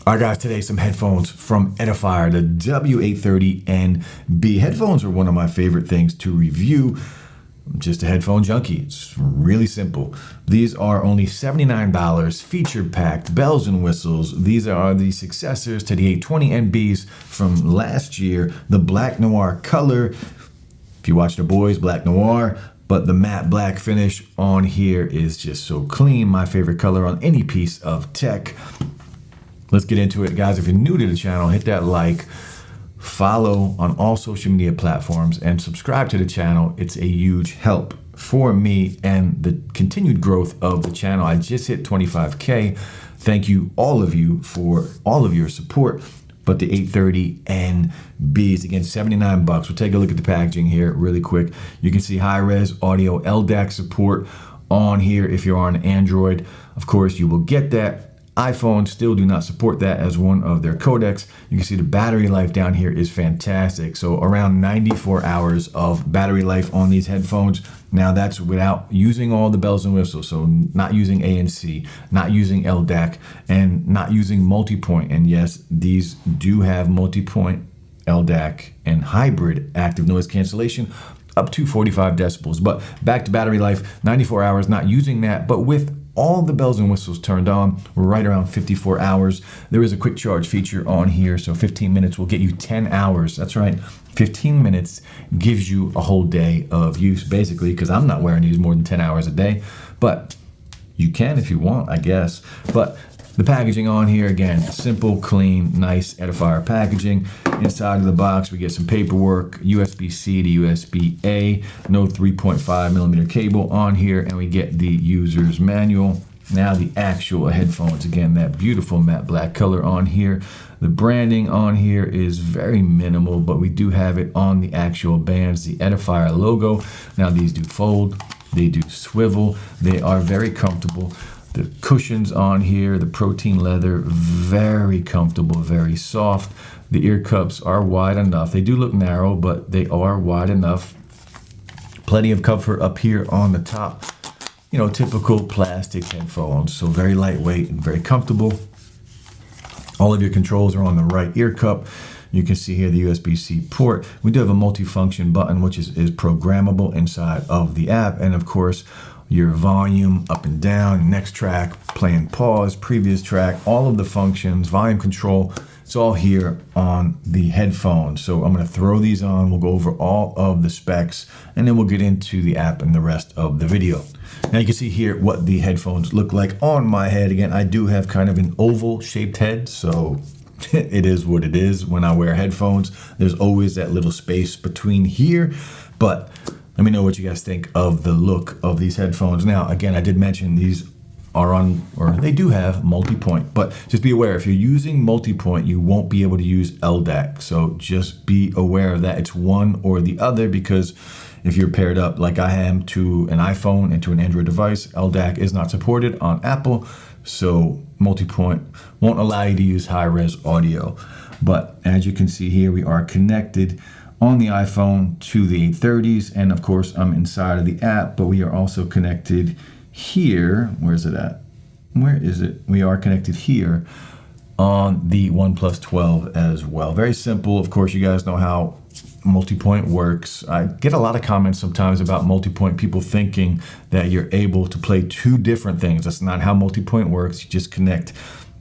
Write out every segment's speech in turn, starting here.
All right, guys, today some headphones from EDIFIER, the W830NB. Headphones are one of my favorite things to review. I'm just a headphone junkie. It's really simple. These are only $79, feature packed, bells and whistles. These are the successors to the 820NBs from last year, the black noir color. If you watch The Boys, black noir. But the matte black finish on here is just so clean. My favorite color on any piece of tech. Let's get into it, guys. If you're new to the channel, hit that like, follow on all social media platforms, and subscribe to the channel. It's a huge help for me and the continued growth of the channel. I just hit 25K. Thank you, all of you, for all of your support. But the 830NB is, again, 79 bucks. We'll take a look at the packaging here really quick. You can see high-res audio LDAC support on here if you're on Android. Of course, you will get that. iPhones still do not support that as one of their codecs. You can see the battery life down here is fantastic. So around 94 hours of battery life on these headphones. Now that's without using all the bells and whistles. So not using ANC, not using LDAC, and not using Multipoint. And yes, these do have Multipoint, LDAC, and hybrid active noise cancellation up to 45 decibels. But back to battery life, 94 hours, not using that, but with all the bells and whistles turned on, we're right around 54 hours. There is a quick charge feature on here, so 15 minutes will get you 10 hours. That's right, 15 minutes gives you a whole day of use, basically, because I'm not wearing these more than 10 hours a day, but you can if you want, I guess. But the packaging on here, again, simple, clean, nice EDIFIER packaging. Inside of the box, we get some paperwork, USB-C to USB-A, no 3.5 millimeter cable on here, and we get the user's manual. Now the actual headphones, again, that beautiful matte black color on here. The branding on here is very minimal, but we do have it on the actual bands, the EDIFIER logo. Now these do fold, they do swivel, they are very comfortable. The cushions on here, the protein leather, very comfortable, very soft. The ear cups are wide enough. They do look narrow, but they are wide enough. Plenty of comfort up here on the top. You know, typical plastic headphones. So very lightweight and very comfortable. All of your controls are on the right ear cup. You can see here the USB-C port. We do have a multifunction button, which is programmable inside of the app. And of course, your volume up and down, next track, play and pause, previous track, all of the functions, volume control, it's all here on the headphones. So I'm gonna throw these on, we'll go over all of the specs, and then we'll get into the app and the rest of the video. Now you can see here what the headphones look like on my head. Again, I do have kind of an oval shaped head, so it is what it is when I wear headphones. There's always that little space between here, but let me know what you guys think of the look of these headphones. Now, again, I did mention these are on, or they do have Multipoint, but just be aware, if you're using Multipoint, you won't be able to use LDAC. So just be aware of that. It's one or the other, because if you're paired up like I am to an iPhone and to an Android device, LDAC is not supported on Apple. So Multipoint won't allow you to use high-res audio. But as you can see here, we are connected on the iPhone to the 830s, and of course I'm inside of the app, but we are also connected here. Where's it at? Where is it? We are connected here on the OnePlus 12 as well. Very simple. Of course, you guys know how Multipoint works. I get a lot of comments sometimes about Multipoint, people thinking that you're able to play two different things. That's not how Multipoint works. You just connect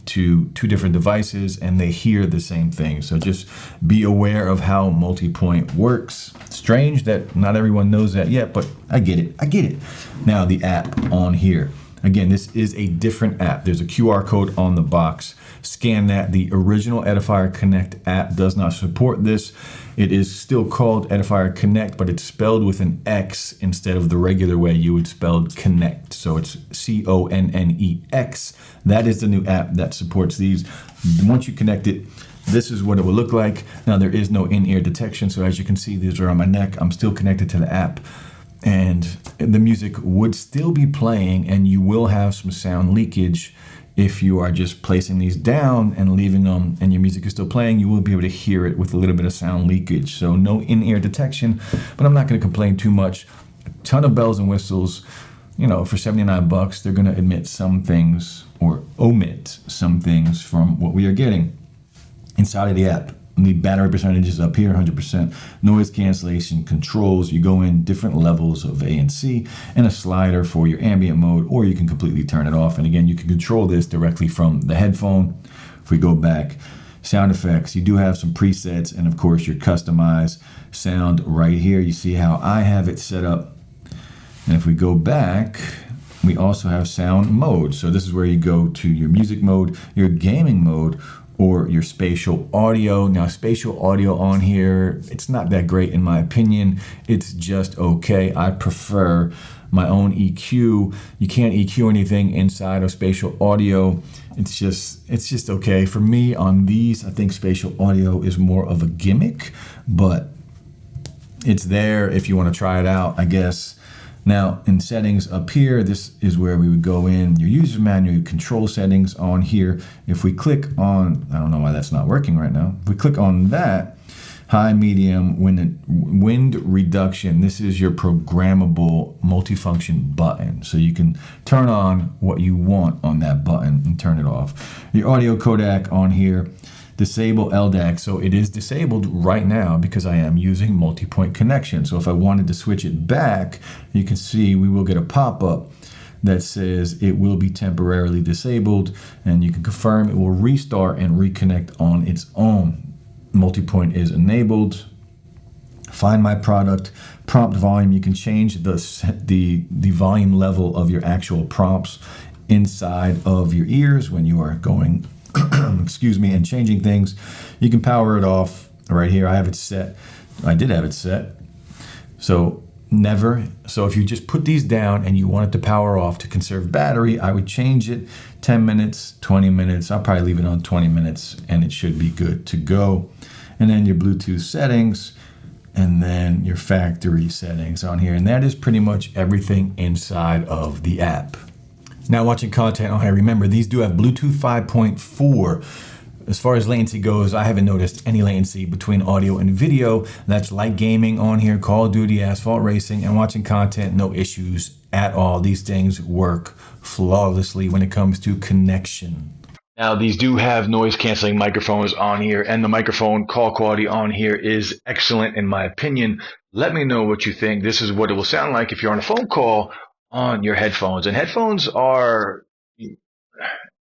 to two different devices and they hear the same thing. So just be aware of how Multipoint works. Strange that not everyone knows that yet, but I get it. I get it. Now the app on here. Again, this is a different app. There's a QR code on the box. Scan that. The original EDIFIER Connect app does not support this. It is still called EDIFIER Connect, but it's spelled with an X instead of the regular way you would spell Connect. So it's CONNEX. That is the new app that supports these. Once you connect it, this is what it will look like. Now there is no in-ear detection. So as you can see, these are on my neck. I'm still connected to the app. And the music would still be playing, and you will have some sound leakage if you are just placing these down and leaving them and your music is still playing. You will be able to hear it with a little bit of sound leakage. So no in-ear detection, but I'm not going to complain too much. A ton of bells and whistles, you know, for 79 bucks, they're going to admit some things or omit some things from what we are getting inside of the app. The battery percentage is up here, 100%. Noise cancellation controls. You go in different levels of ANC and a slider for your ambient mode, or you can completely turn it off. And again, you can control this directly from the headphone. If we go back, sound effects, you do have some presets, and of course your customized sound right here. You see how I have it set up. And if we go back, we also have sound mode. So this is where you go to your music mode, your gaming mode, or your spatial audio. Now, spatial audio on here, it's not that great in my opinion. It's just okay. I prefer my own EQ. You can't EQ anything inside of spatial audio. It's just okay. For me on these, I think spatial audio is more of a gimmick, but it's there if you want to try it out, I guess. Now, in settings up here, this is where we would go in your user manual, your control settings on here. If we click on, I don't know why that's not working right now. If we click on that, high, medium, wind reduction, this is your programmable multifunction button. So you can turn on what you want on that button and turn it off. Your audio codec on here, disable LDAC. So it is disabled right now because I am using multi-point connection. So if I wanted to switch it back, you can see we will get a pop-up that says it will be temporarily disabled, and you can confirm it will restart and reconnect on its own. Multi-point is enabled. Find my product, prompt volume. You can change the volume level of your actual prompts inside of your ears when you are going excuse me, and changing things. You can power it off right here. I have it set. I did have it set. So never. So if you just put these down and you want it to power off to conserve battery, I would change it 10 minutes, 20 minutes. I'll probably leave it on 20 minutes and it should be good to go. And then your Bluetooth settings, and then your factory settings on here. And that is pretty much everything inside of the app. Now, watching content on here, remember these do have Bluetooth 5.4. As far as latency goes, I haven't noticed any latency between audio and video. That's light gaming on here, Call of Duty, Asphalt Racing, and watching content, no issues at all. These things work flawlessly when it comes to connection. Now, these do have noise canceling microphones on here, and the microphone call quality on here is excellent in my opinion. Let me know what you think. This is what it will sound like if you're on a phone call on your headphones. And headphones are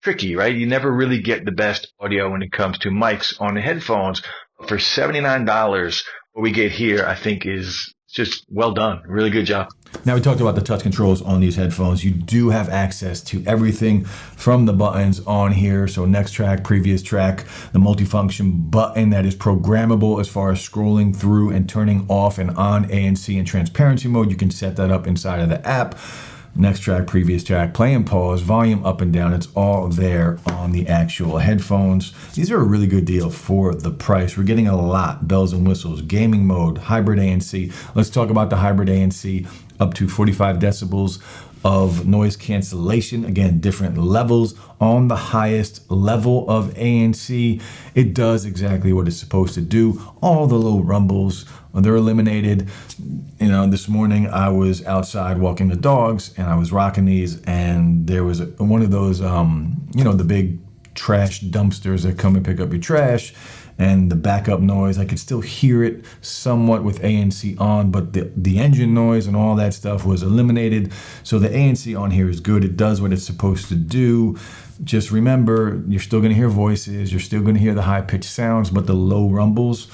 tricky, right? You never really get the best audio when it comes to mics on the headphones. But for $79, what we get here, I think is just well done. Really good job. Now, we talked about the touch controls on these headphones. You do have access to everything from the buttons on here. So next track, previous track, the multifunction button that is programmable as far as scrolling through and turning off and on ANC and transparency mode. You can set that up inside of the app. Next track, previous track, play and pause, volume up and down. It's all there on the actual headphones. These are a really good deal for the price. We're getting a lot, bells and whistles, gaming mode, hybrid ANC. Let's talk about the hybrid ANC, up to 45 decibels of noise cancellation. Again, different levels. On the highest level of ANC, it does exactly what it's supposed to do. All the low rumbles, they're eliminated. You know, this morning I was outside walking the dogs and I was rocking these, and there was one of those, you know, the big trash dumpsters that come and pick up your trash, and the backup noise, I could still hear it somewhat with ANC on, but the engine noise and all that stuff was eliminated. So the ANC on here is good. It does what it's supposed to do. Just remember, you're still going to hear voices, you're still going to hear the high-pitched sounds, but the low rumbles,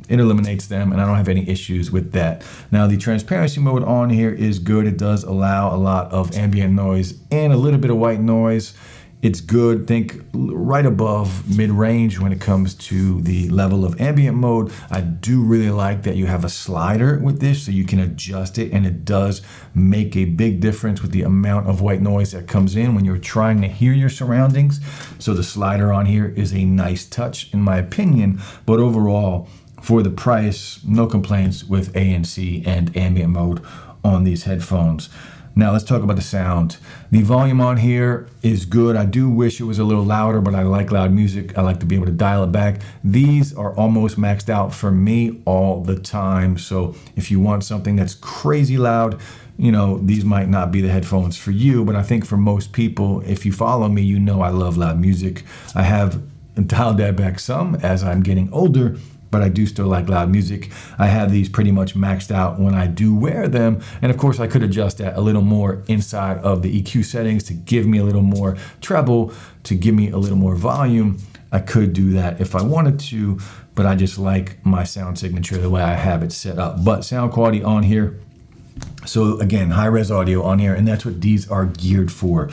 it eliminates them, and I don't have any issues with that. Now, the transparency mode on here is good. It does allow a lot of ambient noise and a little bit of white noise. It's good. Think right above mid-range when it comes to the level of ambient mode. I do really like that you have a slider with this so you can adjust it, and it does make a big difference with the amount of white noise that comes in when you're trying to hear your surroundings. So the slider on here is a nice touch in my opinion, but overall, for the price, no complaints with ANC and ambient mode on these headphones. Now let's talk about the sound. The volume on here is good. I do wish it was a little louder, but I like loud music. I like to be able to dial it back. These are almost maxed out for me all the time. So if you want something that's crazy loud, you know, these might not be the headphones for you, but I think for most people, if you follow me, you know I love loud music. I have dialed that back some as I'm getting older, but I do still like loud music. I have these pretty much maxed out when I do wear them. And of course I could adjust that a little more inside of the EQ settings to give me a little more treble, to give me a little more volume. I could do that if I wanted to, but I just like my sound signature the way I have it set up. But sound quality on here. So again, high res audio on here, and that's what these are geared for.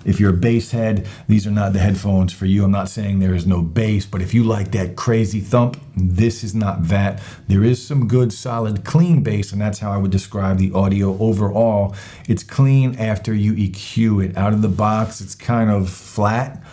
If you're a bass head, these are not the headphones for you. I'm not saying there is no bass, but if you like that crazy thump, this is not that. There is some good, solid, clean bass, and that's how I would describe the audio overall. It's clean after you EQ it. Out of the box, it's kind of flat,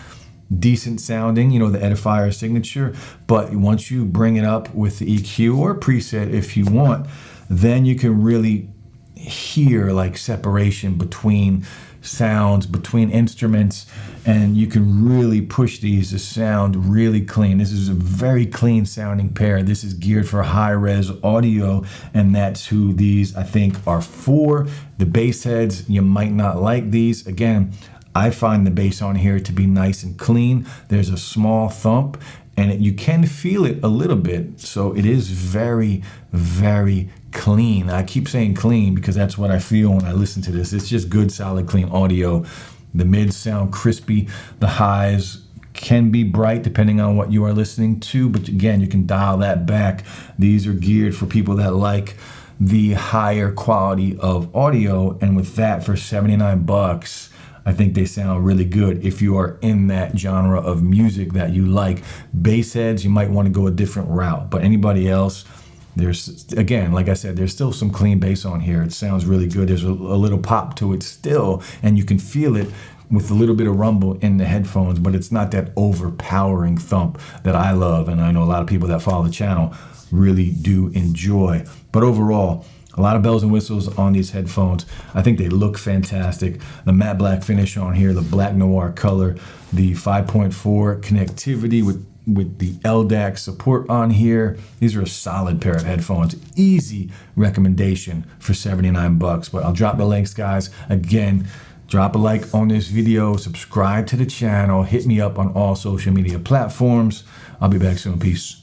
decent sounding, you know, the Edifier signature. But once you bring it up with the EQ or preset if you want, then you can really hear like separation between sounds, between instruments, and you can really push these to sound really clean. This is a very clean sounding pair. This is geared for high res audio, and that's who these I think are for. The bass heads, you might not like these. Again, I find the bass on here to be nice and clean. There's a small thump, and you can feel it a little bit. So it is very, very clean. I keep saying clean because that's what I feel when I listen to this. It's just good, solid, clean audio. The mids sound crispy. The highs can be bright depending on what you are listening to. But again, you can dial that back. These are geared for people that like the higher quality of audio. And with that, for 79 bucks, I think they sound really good if you are in that genre of music that you like. Bass heads, you might want to go a different route. But anybody else, there's, again, like I said, there's still some clean bass on here. It sounds really good. There's a little pop to it still, and you can feel it with a little bit of rumble in the headphones, but it's not that overpowering thump that I love, and I know a lot of people that follow the channel really do enjoy. But overall, a lot of bells and whistles on these headphones. I think they look fantastic. The matte black finish on here, the black noir color, the 5.4 connectivity with the LDAC support on here. These are a solid pair of headphones. Easy recommendation for 79 bucks. But I'll drop the links, guys. Again, drop a like on this video, subscribe to the channel, hit me up on all social media platforms. I'll be back soon. Peace.